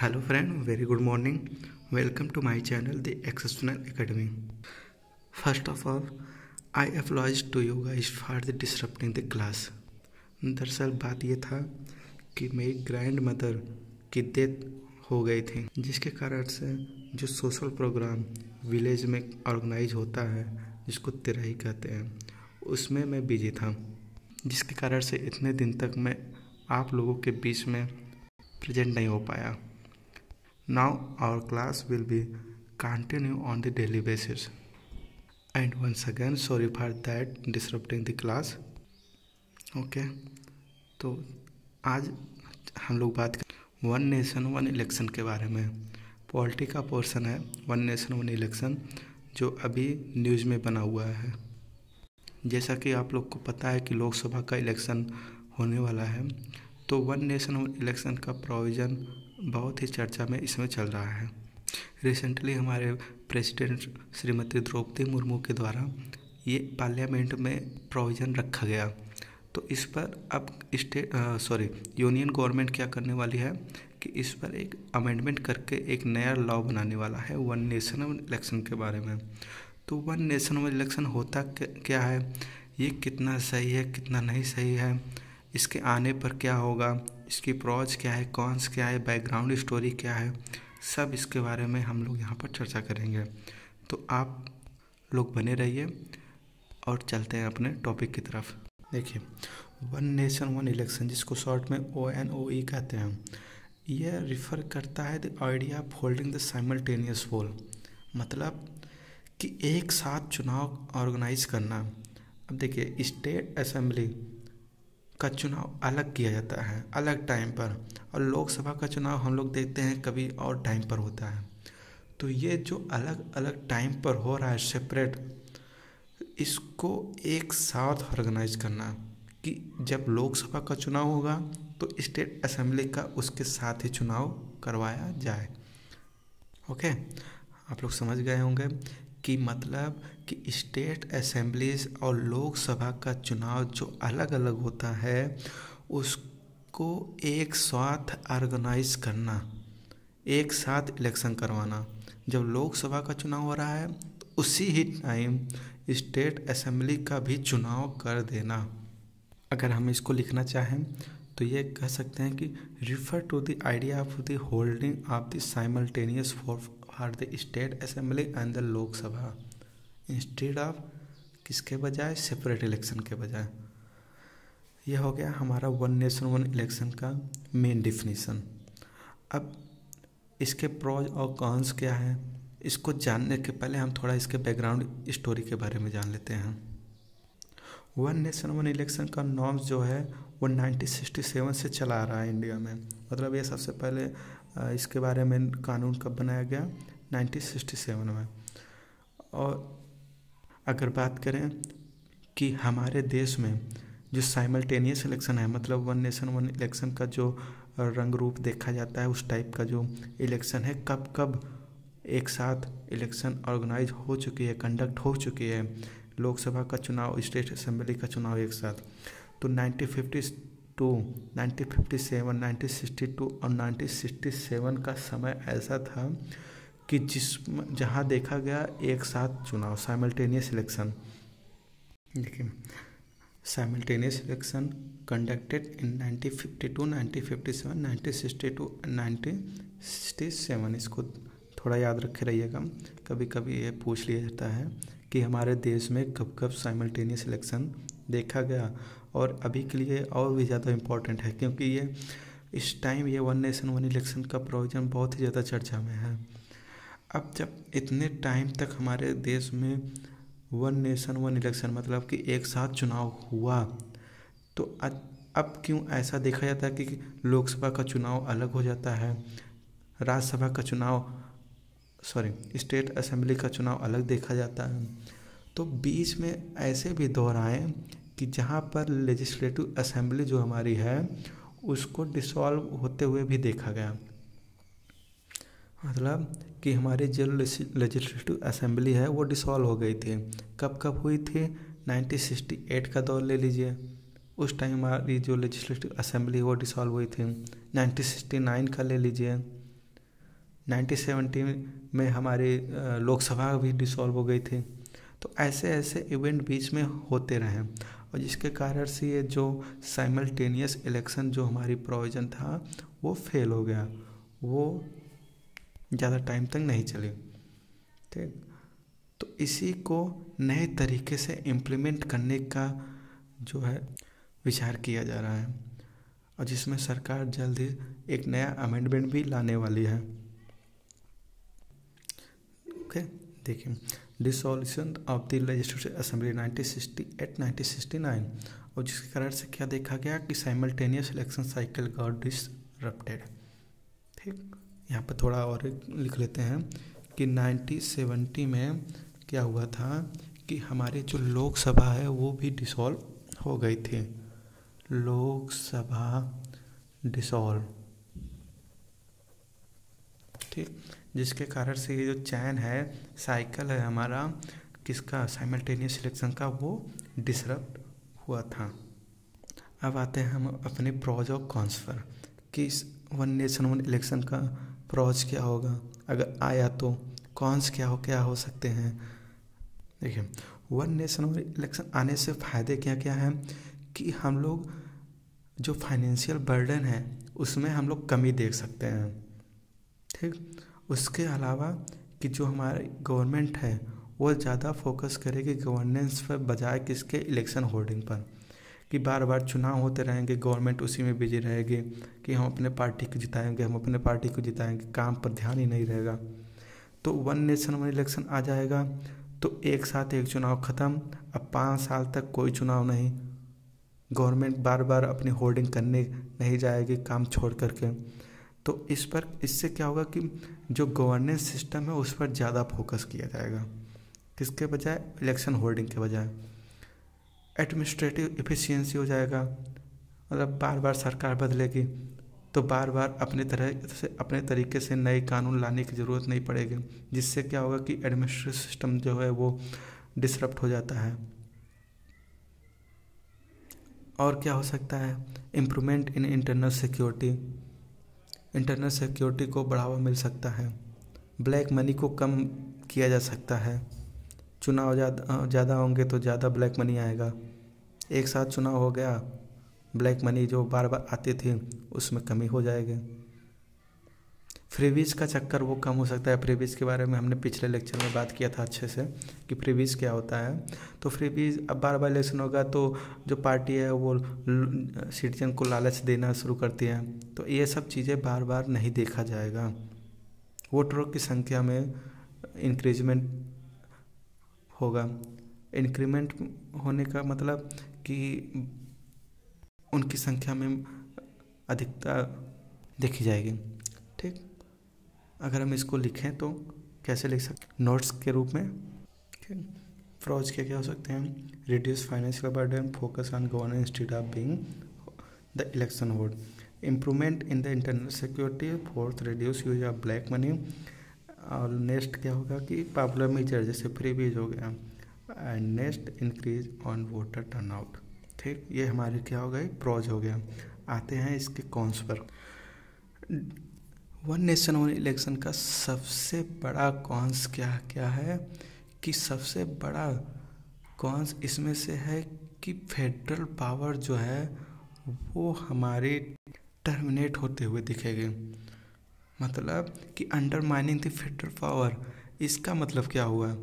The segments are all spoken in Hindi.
Hello friend, very good morning. Welcome to my channel, The Exceptional Academy. First of all, I apologize to you guys for the disrupting the class. दरअसल बात ये था कि मेरी ग्रैंड मदर की डेथ हो गई थी, जिसके कारण से जो सोशल प्रोग्राम विलेज में ऑर्गेनाइज होता है, जिसको तिरही कहते हैं, उसमें मैं बिजी था, जिसके कारण से इतने दिन तक मैं आप लोगों के बीच में प्रेजेंट नहीं हो पाया. Now our class will be continue on the daily basis. And once again sorry for that disrupting the class. Okay. तो आज हम लोग बात करें वन नेशन वन इलेक्शन के बारे में. पॉलिटी का पोर्शन है वन नेशन वन इलेक्शन, जो अभी न्यूज़ में बना हुआ है. जैसा कि आप लोग को पता है कि लोकसभा का इलेक्शन होने वाला है, तो वन नेशन वन इलेक्शन का प्रोविज़न बहुत ही चर्चा में इसमें चल रहा है. रिसेंटली हमारे प्रेसिडेंट श्रीमती द्रौपदी मुर्मू के द्वारा ये पार्लियामेंट में प्रोविज़न रखा गया. तो इस पर अब यूनियन गवर्नमेंट क्या करने वाली है कि इस पर एक अमेंडमेंट करके एक नया लॉ बनाने वाला है वन नेशन वन इलेक्शन के बारे में. तो वन नेशन वन इलेक्शन होता क्या है, ये कितना सही है कितना नहीं सही है, इसके आने पर क्या होगा, इसकी प्रोज क्या है, कॉन्स क्या है, बैकग्राउंड स्टोरी क्या है, सब इसके बारे में हम लोग यहाँ पर चर्चा करेंगे. तो आप लोग बने रहिए और चलते हैं अपने टॉपिक की तरफ. देखिए, वन नेशन वन इलेक्शन, जिसको शॉर्ट में ONOE कहते हैं, यह रिफ़र करता है the idea of holding the simultaneous poll, मतलब कि एक साथ चुनाव ऑर्गेनाइज करना. अब देखिए, स्टेट असेंबली का चुनाव अलग किया जाता है अलग टाइम पर, और लोकसभा का चुनाव हम लोग देखते हैं कभी और टाइम पर होता है. तो ये जो अलग अलग टाइम पर हो रहा है सेपरेट, इसको एक साथ ऑर्गेनाइज करना कि जब लोकसभा का चुनाव होगा तो स्टेट असेंबली का उसके साथ ही चुनाव करवाया जाए. ओके, आप लोग समझ गए होंगे कि मतलब कि स्टेट असेंबलीज और लोकसभा का चुनाव जो अलग अलग होता है उसको एक साथ ऑर्गेनाइज करना, एक साथ इलेक्शन करवाना. जब लोकसभा का चुनाव हो रहा है तो उसी ही टाइम स्टेट असेंबली का भी चुनाव कर देना. अगर हम इसको लिखना चाहें तो ये कह सकते हैं कि refer to the idea of the holding of the simultaneous for the state assembly and the Lok Sabha instead of किसके बजाय, सेपरेट इलेक्शन के बजाय. यह हो गया हमारा वन नेशन वन इलेक्शन का मेन डिफिनीसन. अब इसके प्रोज और कॉन्स क्या हैं, इसको जानने के पहले हम थोड़ा इसके बैकग्राउंड स्टोरी के बारे में जान लेते हैं. वन नेशन वन इलेक्शन का नॉर्म्स जो है वो 1967 से चला आ रहा है इंडिया में. मतलब ये सबसे पहले इसके बारे में कानून कब बनाया गया, 1967 में. और अगर बात करें कि हमारे देश में जो साइमल्टेनियस इलेक्शन है, मतलब वन नेशन वन इलेक्शन का जो रंग रूप देखा जाता है, उस टाइप का जो इलेक्शन है, कब कब एक साथ इलेक्शन ऑर्गेनाइज हो चुकी है, कंडक्ट हो चुकी है, लोकसभा का चुनाव, स्टेट असेंबली का चुनाव एक साथ. तो 1952, 1957, 1962 और 1967 का समय ऐसा था कि जहाँ देखा गया एक साथ चुनाव, साइमल्टेनियस इलेक्शन. देखिए, simultaneous election conducted in 1952, 1957, 1962 and 1967. इसको थोड़ा याद रखे रहिएगा, कभी कभी ये पूछ लिया जाता है कि हमारे देश में कब कब साइमल्टेनियस इलेक्शन देखा गया. और अभी के लिए और भी ज़्यादा इम्पोर्टेंट है, क्योंकि ये इस टाइम ये वन नेशन वन इलेक्शन का प्रोविज़न बहुत ही ज़्यादा चर्चा में है. अब जब इतने टाइम तक हमारे देश में वन नेशन वन इलेक्शन मतलब कि एक साथ चुनाव हुआ, तो अब क्यों ऐसा देखा जाता है कि लोकसभा का चुनाव अलग हो जाता है, राज्यसभा का चुनाव स्टेट असेंबली का चुनाव अलग देखा जाता है. तो बीच में ऐसे भी दौर आए कि जहाँ पर लेजिस्लेटिव असेंबली जो हमारी है उसको डिसॉल्व होते हुए भी देखा गया. मतलब कि हमारी जो लेजिस्लेटिव असेंबली है वो डिसॉल्व हो गई थी. कब कब हुई थी, 1968 का दौर ले लीजिए, उस टाइम हमारी जो लेजिस्लेटिव असेंबली वो डिसॉल्व हुई थी. 1969 का ले लीजिए, 1970 में हमारी लोकसभा भी डिसॉल्व हो गई थी। तो ऐसे ऐसे इवेंट बीच में होते रहे और जिसके कारण से ये जो साइमल्टेनियस इलेक्शन जो हमारी प्रोविज़न था वो फेल हो गया, वो ज़्यादा टाइम तक नहीं चली। ठीक, तो इसी को नए तरीके से इम्प्लीमेंट करने का जो है विचार किया जा रहा है और जिसमें सरकार जल्द ही एक नया अमेंडमेंट भी लाने वाली है। ओके, देखिए, dissolution of the legislative assembly 1969 और जिसके कारण से क्या देखा गया कि simultaneous election cycle got disrupted. ठीक, यहाँ पर थोड़ा और लिख लेते हैं कि 1970 में क्या हुआ था कि हमारी जो लोकसभा है वो भी डिसॉल्व हो गई थी। लोकसभा डिसॉल्व, ठीक, जिसके कारण से ये जो चैन है, साइकिल है हमारा किसका, साइमल्टेनियस इलेक्शन का, वो डिसरप्ट हुआ था। अब आते हैं हम अपने प्रोज और कॉन्स पर कि वन नेशन वन इलेक्शन का प्रोज क्या होगा अगर आया, तो कॉन्स क्या हो सकते हैं। देखिए, वन नेशन वन इलेक्शन आने से फ़ायदे क्या क्या हैं कि हम लोग जो फाइनेंशियल बर्डन है उसमें हम लोग कमी देख सकते हैं। ठीक, उसके अलावा कि जो हमारी गवर्नमेंट है वो ज़्यादा फोकस करेगी गवर्नेंस पर बजाय किसके, इलेक्शन होल्डिंग पर, कि बार बार चुनाव होते रहेंगे, गवर्नमेंट उसी में बिजी रहेगी कि हम अपने पार्टी को जिताएंगे, काम पर ध्यान ही नहीं रहेगा। तो वन नेशन वन इलेक्शन आ जाएगा तो एक साथ एक चुनाव ख़त्म, अब 5 साल तक कोई चुनाव नहीं, गवर्नमेंट बार बार अपनी होल्डिंग करने नहीं जाएगी काम छोड़ करके। तो इससे क्या होगा कि जो गवर्नेंस सिस्टम है उस पर ज़्यादा फोकस किया जाएगा, किसके बजाय, इलेक्शन होल्डिंग के बजाय। एडमिनिस्ट्रेटिव एफिशिएंसी हो जाएगा, मतलब बार बार सरकार बदलेगी तो बार बार अपने तरीके से नए कानून लाने की ज़रूरत नहीं पड़ेगी, जिससे क्या होगा कि एडमिनिस्ट्रेटिव सिस्टम जो है वो डिसरप्ट हो जाता है। और क्या हो सकता है, इम्प्रूवमेंट इन इंटरनल सिक्योरिटी को बढ़ावा मिल सकता है, ब्लैक मनी को कम किया जा सकता है, चुनाव ज़्यादा होंगे तो ज़्यादा ब्लैक मनी आएगा, एक साथ चुनाव हो गया, ब्लैक मनी जो बार बार आती थी उसमें कमी हो जाएगी। फ्रीबीज का चक्कर वो कम हो सकता है। फ्रीबीज के बारे में हमने पिछले लेक्चर में बात किया था अच्छे से कि फ्रीबीज क्या होता है। तो फ्रीबीज, अब बार बार इलेक्शन होगा तो जो पार्टी है वो सिटीजन को लालच देना शुरू करती है, तो ये सब चीज़ें बार बार नहीं देखा जाएगा। वोटरों की संख्या में इंक्रीजमेंट होगा। इंक्रीमेंट होने का मतलब कि उनकी संख्या में अधिकता देखी जाएगी। ठीक, अगर हम इसको लिखें तो कैसे लिख सकते हैं, नोट्स के रूप में। ठीक, फ्रॉज क्या हो सकते हैं, reduce financial burden, focus on governance instead of being the election hold, improvement in the internal security, fourth reduce use of black money, और नेक्स्ट क्या होगा कि पॉपुलर मेजर जैसे फ्रीबीज हो गया, and next increase on voter turnout. ठीक, ये हमारे क्या हो गए, प्रोज हो गया। आते हैं इसके कॉन्स पर। वन नेशन वन इलेक्शन का सबसे बड़ा कॉन्स क्या है कि सबसे बड़ा कॉन्स इसमें से है कि फेडरल पावर जो है वो हमारी टर्मिनेट होते हुए दिखेगी, मतलब कि अंडरमाइनिंग द फेडरल पावर। इसका मतलब क्या हुआ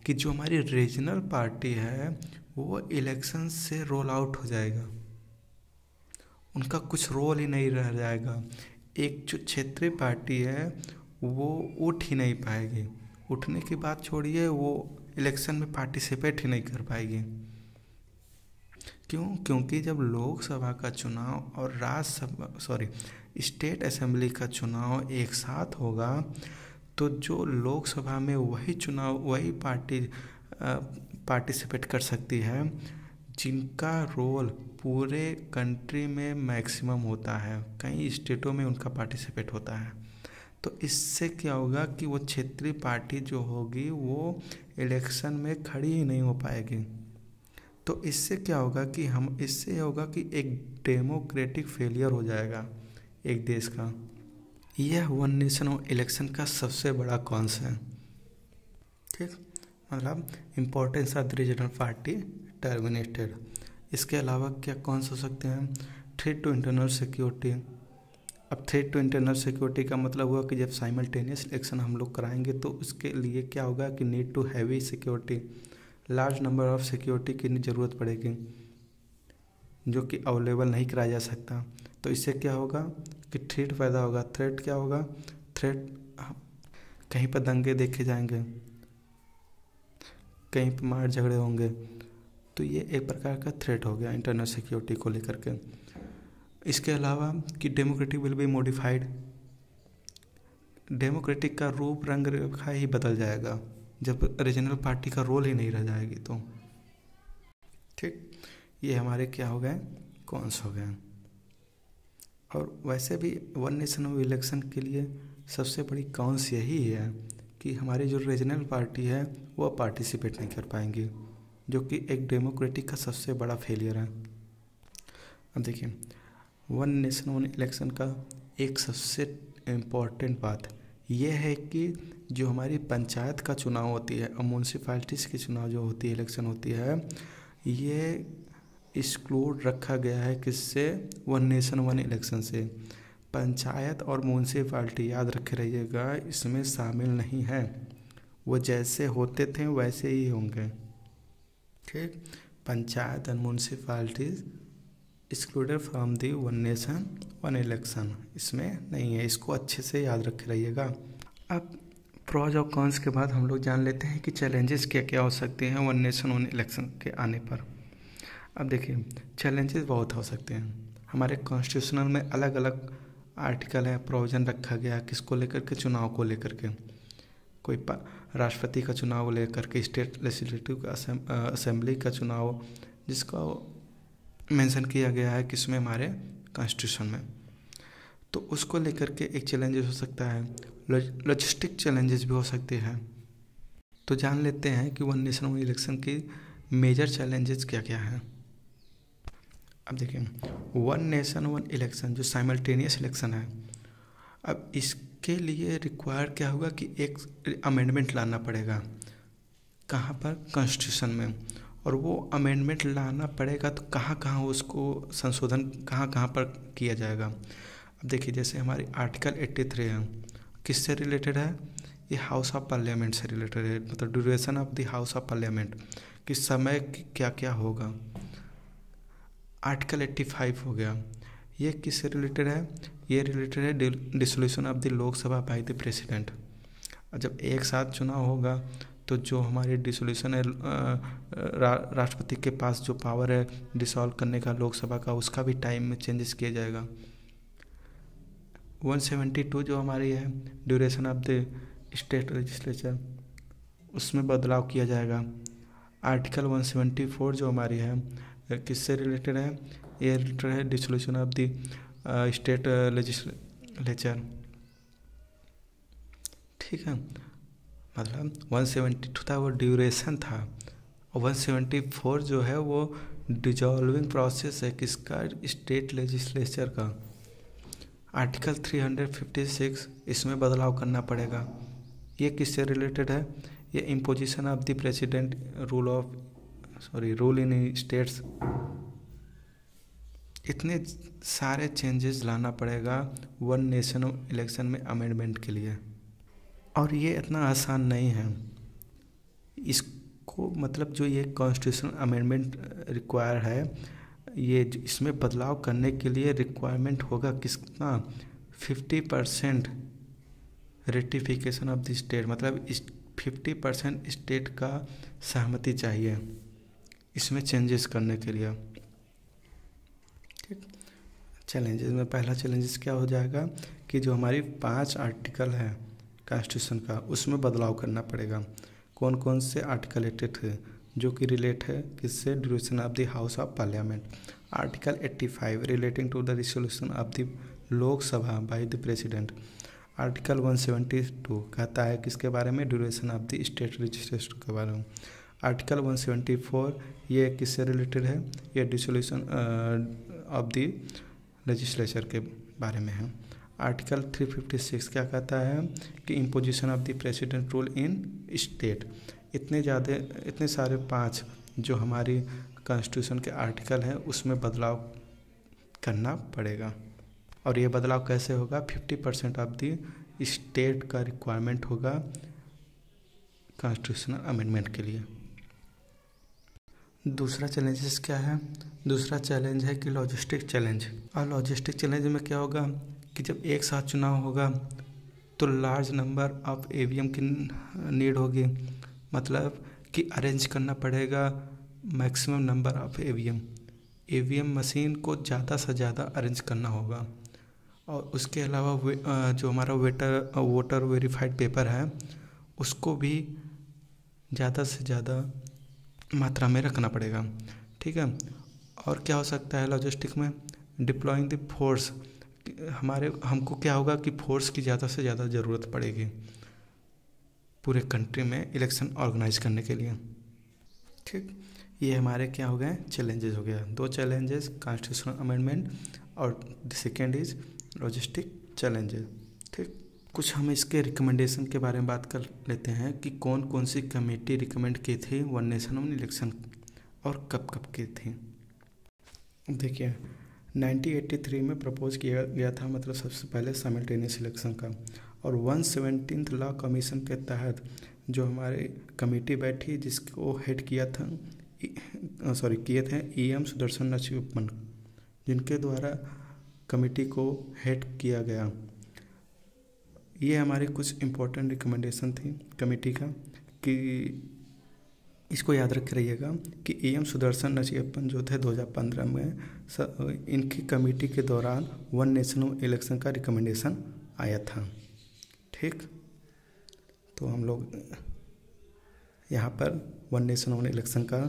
कि जो हमारी रीजनल पार्टी है वो इलेक्शन से रोल आउट हो जाएगा, उनका कुछ रोल ही नहीं रह जाएगा। एक जो क्षेत्रीय पार्टी है वो उठ ही नहीं पाएगी, उठने की बात छोड़िए वो इलेक्शन में पार्टिसिपेट ही नहीं कर पाएगी। क्यों? क्योंकि जब लोकसभा का चुनाव और स्टेट असेंबली का चुनाव एक साथ होगा तो जो लोकसभा में वही पार्टी पार्टिसिपेट कर सकती है जिनका रोल पूरे कंट्री में मैक्सिमम होता है, कई स्टेटों में उनका पार्टिसिपेट होता है। तो इससे क्या होगा कि वो क्षेत्रीय पार्टी जो होगी वो इलेक्शन में खड़ी ही नहीं हो पाएगी। तो इससे क्या होगा कि एक डेमोक्रेटिक फेलियर हो जाएगा एक देश का। यह वन नेशन इलेक्शन का सबसे बड़ा कॉन्स है। ठीक, मतलब importance of the regional party terminated. इसके अलावा क्या कॉन्स हो सकते हैं? Threat to internal security. अब थ्रेट टू इंटरनल सिक्योरिटी का मतलब हुआ कि जब साइमल्टेनियस इलेक्शन हम लोग कराएंगे तो उसके लिए क्या होगा कि need to heavy security, large number of security की ज़रूरत पड़ेगी जो कि अवेलेबल नहीं कराया जा सकता। तो इससे क्या होगा कि थ्रेट पैदा होगा। थ्रेट क्या होगा? थ्रेट, कहीं पर दंगे देखे जाएंगे, कहीं पर मार झगड़े होंगे, तो ये एक प्रकार का थ्रेट हो गया इंटरनल सिक्योरिटी को लेकर के। इसके अलावा कि democratic will be modified, democratic का रूप रंग रेखा ही बदल जाएगा जब रीजनल पार्टी का रोल ही नहीं रह जाएगी तो। ठीक, ये हमारे क्या हो गए? कॉन्स हो गए। और वैसे भी वन नेशन इलेक्शन के लिए सबसे बड़ी कॉन्स यही है कि हमारी जो रीजनल पार्टी है वो पार्टिसिपेट नहीं कर पाएंगी, जो कि एक डेमोक्रेटिक का सबसे बड़ा फेलियर है। अब देखिए, वन नेशन वन इलेक्शन का एक सबसे इम्पॉर्टेंट बात यह है कि जो हमारी पंचायत का चुनाव होती है और म्यूनसिपैलिटीज़ की चुनाव जो होती है, इलेक्शन होती है, ये एक्सक्लूड रखा गया है किससे? वन नेशन वन इलेक्शन से। पंचायत और म्यूनसिपैलिटी, याद रखे रहिएगा, इसमें शामिल नहीं है। वो जैसे होते थे वैसे ही होंगे। ठीक, panchayat and municipalities excluded from the one nation one election, इसमें नहीं है। इसको अच्छे से याद रखे रहिएगा। अब प्रोज और कॉन्स के बाद हम लोग जान लेते हैं कि चैलेंजेस क्या क्या हो सकते हैं वन नेशन वन इलेक्शन के आने पर। अब देखिए, चैलेंजेस बहुत हो सकते हैं। हमारे कॉन्स्टिट्यूशनल में अलग अलग आर्टिकल है, प्रोविजन रखा गया किसको लेकर के? चुनाव को लेकर के। कोई राष्ट्रपति का चुनाव लेकर के, स्टेट लेजिस्लेटिव असेंबली का चुनाव, जिसका मेंशन किया गया है किसमें? हमारे कॉन्स्टिट्यूशन में। तो उसको लेकर के एक चैलेंजेस हो सकता है। लॉजिस्टिक चैलेंजेस भी हो सकते हैं। तो जान लेते हैं कि वन नेशन वन इलेक्शन की मेजर चैलेंजेस क्या क्या हैं। अब देखिए, वन नेशन वन इलेक्शन जो साइमल्टेनियस इलेक्शन है, अब इसके लिए रिक्वायर क्या होगा कि एक अमेंडमेंट लाना पड़ेगा। कहाँ पर? कॉन्स्टिट्यूशन में। और वो अमेंडमेंट लाना पड़ेगा तो कहाँ कहाँ उसको संशोधन कहाँ कहाँ पर किया जाएगा। अब देखिए, जैसे हमारी आर्टिकल 83 है, किससे रिलेटेड है? ये हाउस ऑफ पार्लियामेंट से रिलेटेड है, मतलब duration of the house of parliament, किस समय क्या क्या होगा। आर्टिकल 85 हो गया, ये किससे रिलेटेड है? ये रिलेटेड है dissolution of the Lok Sabha by the president. जब एक साथ चुनाव होगा तो जो हमारी डिसोल्यूशन है, राष्ट्रपति के पास जो पावर है डिसॉल्व करने का लोकसभा का, उसका भी टाइम में चेंजेस किया जाएगा। 172 जो हमारी है duration of the state legislature, उसमें बदलाव किया जाएगा। आर्टिकल 174 जो हमारी है किससे रिलेटेड है? ये रिलेटेड है dissolution of the state legislature. ठीक है, मतलब 172 था वो ड्यूरेशन था, और 174 जो है वो डिजॉल्विंग प्रोसेस है किसका? स्टेट लेजिस्लेचर का। आर्टिकल 356 इसमें बदलाव करना पड़ेगा। ये किससे रिलेटेड है? ये imposition of the president rule in states. इतने सारे चेंजेस लाना पड़ेगा वन नेशन इलेक्शन में अमेंडमेंट के लिए, और ये इतना आसान नहीं है। इसको मतलब जो ये कॉन्स्टिट्यूशन अमेंडमेंट रिक्वायर है, ये इसमें बदलाव करने के लिए रिक्वायरमेंट होगा किसका? 50% रेटिफिकेशन ऑफ द स्टेट, मतलब 50% स्टेट का सहमति चाहिए इसमें चेंजेस करने के लिए। ठीक, चैलेंजेस में पहला चैलेंजेस क्या हो जाएगा कि जो हमारी 5 आर्टिकल है कॉन्स्टिट्यूशन का, उसमें बदलाव करना पड़ेगा। कौन कौन से आर्टिकल 83 है जो कि रिलेट है किससे? Duration of the house of parliament. Article 85 relating to the resolution of the Lok Sabha by the president. Article 172 कहता है किसके बारे में? Duration of the state registration के बारे में। आर्टिकल 174 ये किससे रिलेटेड है? ये डिसोल्यूशन ऑफ द लेजिस्लेचर के बारे में है। आर्टिकल 356 क्या कहता है कि imposition of the president rule in state. इतने सारे 5 जो हमारी कॉन्स्टिट्यूशन के आर्टिकल हैं उसमें बदलाव करना पड़ेगा। और ये बदलाव कैसे होगा? 50% ऑफ द स्टेट का रिक्वायरमेंट होगा कॉन्स्टिट्यूशनल अमेंडमेंट के लिए। दूसरा चैलेंजेस क्या है? दूसरा चैलेंज है कि लॉजिस्टिक चैलेंज। और लॉजिस्टिक चैलेंज में क्या होगा कि जब एक साथ चुनाव होगा तो लार्ज नंबर ऑफ ईवीएम की नीड होगी, मतलब कि अरेंज करना पड़ेगा maximum number of EVM machine को ज़्यादा से ज़्यादा अरेंज करना होगा। और उसके अलावा जो हमारा वोटर वेरीफाइड पेपर है उसको भी ज़्यादा से ज़्यादा मात्रा में रखना पड़ेगा, ठीक है। और क्या हो सकता है लॉजिस्टिक में? Deploying the force. हमको क्या होगा कि फोर्स की ज़्यादा से ज़्यादा ज़रूरत पड़ेगी पूरे कंट्री में इलेक्शन ऑर्गेनाइज करने के लिए, ठीक। ये हमारे क्या हो गए? चैलेंजेस हो गया। 2 चैलेंजेस, कॉन्स्टिट्यूशनल अमेंडमेंट और सेकेंड इज लॉजिस्टिक चैलेंजेस, ठीक। कुछ हम इसके रिकमेंडेशन के बारे में बात कर लेते हैं कि कौन कौन सी कमेटी रिकमेंड की थी वन नेशन वन इलेक्शन और कब कब की थी। देखिए 1983 में प्रपोज किया गया था, मतलब सबसे पहले साइमल्टेनियस इलेक्शन का। और 117th लॉ कमीशन के तहत जो हमारी कमेटी बैठी जिसको हेड किए थे EM सुदर्शन नरसिम्हन, जिनके द्वारा कमेटी को हेड किया गया। ये हमारी कुछ इम्पोर्टेंट रिकमेंडेशन थी कमेटी का कि इसको याद रख रहिएगा कि EM सुदर्शन नरसिम्हन जो थे 2015 में इनकी कमेटी के दौरान वन नेशन इलेक्शन का रिकमेंडेशन आया था, ठीक। तो हम लोग यहाँ पर वन नेशन वन इलेक्शन का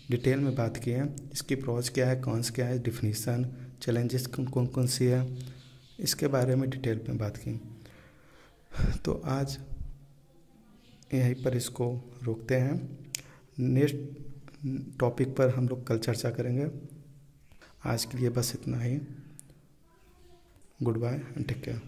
डिटेल में बात किए हैं। इसकी प्रोज क्या है, कॉन्स क्या है, डिफिनीसन, चैलेंजेस कौन कौन सी है, इसके बारे में डिटेल में बात की। तो आज यहीं पर इसको रोकते हैं। नेक्स्ट टॉपिक पर हम लोग कल चर्चा करेंगे। आज के लिए बस इतना ही। Good bye and take care.